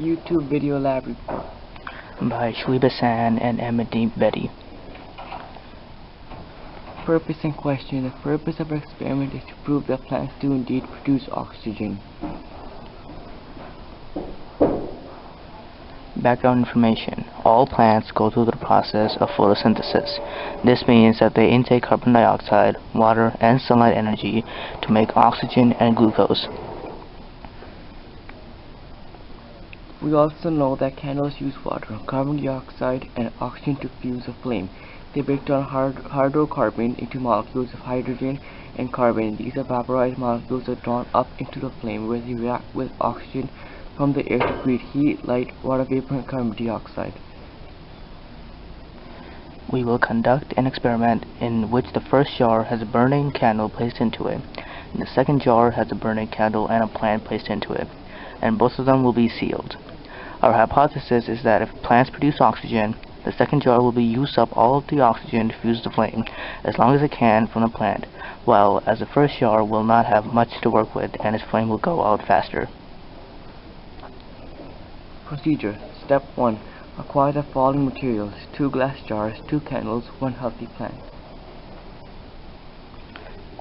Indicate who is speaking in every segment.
Speaker 1: YouTube video lab report
Speaker 2: by Shoaib, Hasan, and Amandeep, Bedi.
Speaker 1: Purpose and question. The purpose of our experiment is to prove that plants do indeed produce oxygen.
Speaker 2: Background information. All plants go through the process of photosynthesis. This means that they intake carbon dioxide, water, and sunlight energy to make oxygen and glucose.
Speaker 1: We also know that candles use water, carbon dioxide, and oxygen to fuse a flame. They break down hydrocarbon into molecules of hydrogen and carbon. These vaporized molecules are drawn up into the flame where they react with oxygen from the air to create heat, light, water vapor, and carbon dioxide.
Speaker 2: We will conduct an experiment in which the first jar has a burning candle placed into it, and the second jar has a burning candle and a plant placed into it, and both of them will be sealed. Our hypothesis is that if plants produce oxygen, the second jar will use up all of the oxygen to fuse the flame as long as it can from the plant, while as the first jar will not have much to work with and its flame will go out faster.
Speaker 1: Procedure. Step 1. Acquire the following materials: 2 glass jars, 2 candles, 1 healthy plant.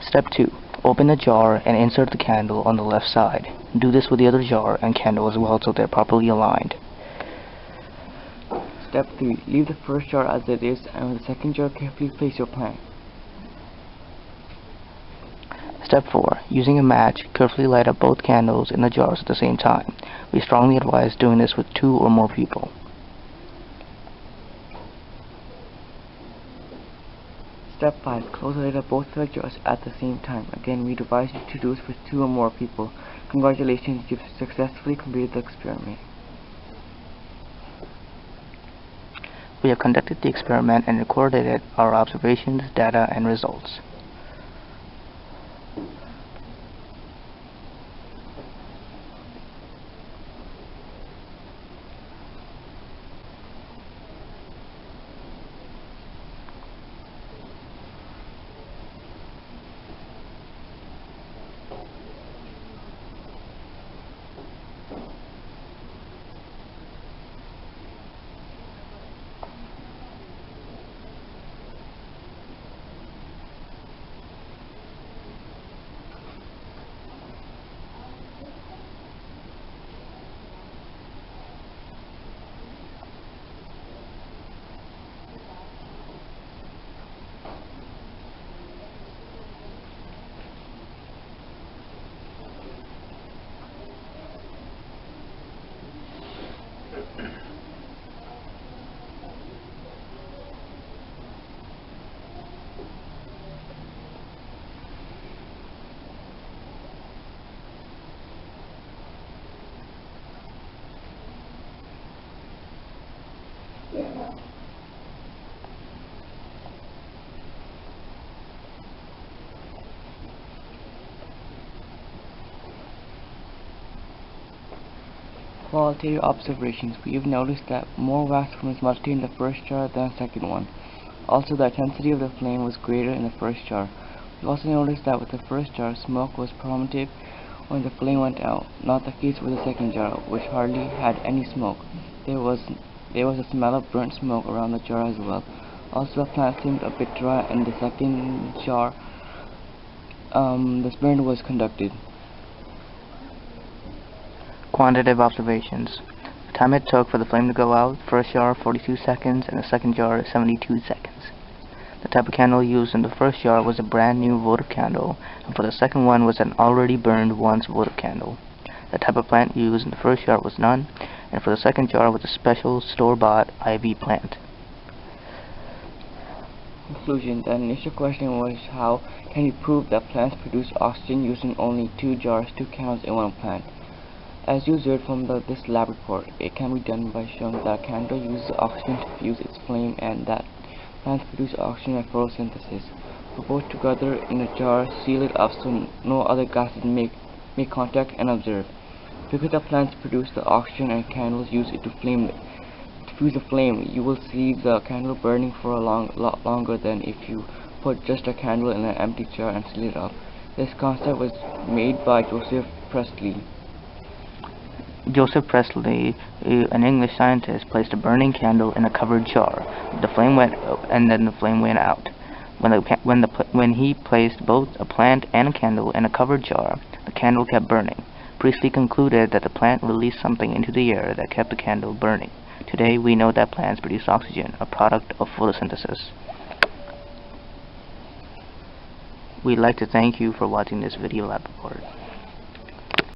Speaker 2: Step 2. Open the jar and insert the candle on the left side. Do this with the other jar and candle as well so they're properly aligned.
Speaker 1: Step 3. Leave the first jar as it is, and with the second jar carefully place your plant.
Speaker 2: Step 4. Using a match, carefully light up both candles in the jars at the same time. We strongly advise doing this with 2 or more people.
Speaker 1: Step 5. Close the lid of both the jars at the same time. Again, we advise you to do this with 2 or more people. Congratulations, you've successfully completed the experiment.
Speaker 2: We have conducted the experiment and recorded our observations, data, and results.
Speaker 1: Qualitative observations. We have noticed that more wax was melted in the first jar than the second one. Also, the intensity of the flame was greater in the first jar. We also noticed that with the first jar, smoke was prominent when the flame went out, not the case with the second jar, which hardly had any smoke. There was a smell of burnt smoke around the jar as well. Also, the plant seemed a bit dry in the second jar. The experiment was conducted.
Speaker 2: Quantitative observations. The time it took for the flame to go out: first jar 42 seconds and the second jar 72 seconds. The type of candle used in the first jar was a brand new votive candle, and for the second one was an already burned once votive candle. The type of plant used in the first jar was none, and for the second jar was a special store-bought ivy plant.
Speaker 1: Conclusion. The initial question was, how can you prove that plants produce oxygen using only 2 jars, 2 candles, and 1 plant? As you observed from this lab report, it can be done by showing that a candle uses oxygen to fuse its flame and that plants produce oxygen by photosynthesis. Put both together in a jar, seal it up so no other gases make contact, and observe. Because the plants produce the oxygen and candles use it to fuse the flame, you will see the candle burning for a lot longer than if you put just a candle in an empty jar and seal it up. This concept was made by Joseph Presley.
Speaker 2: Joseph Priestley, an English scientist, placed a burning candle in a covered jar. The flame went, and then the flame went out. When he placed both a plant and a candle in a covered jar, the candle kept burning. Priestley concluded that the plant released something into the air that kept the candle burning. Today, we know that plants produce oxygen, a product of photosynthesis. We'd like to thank you for watching this video lab report.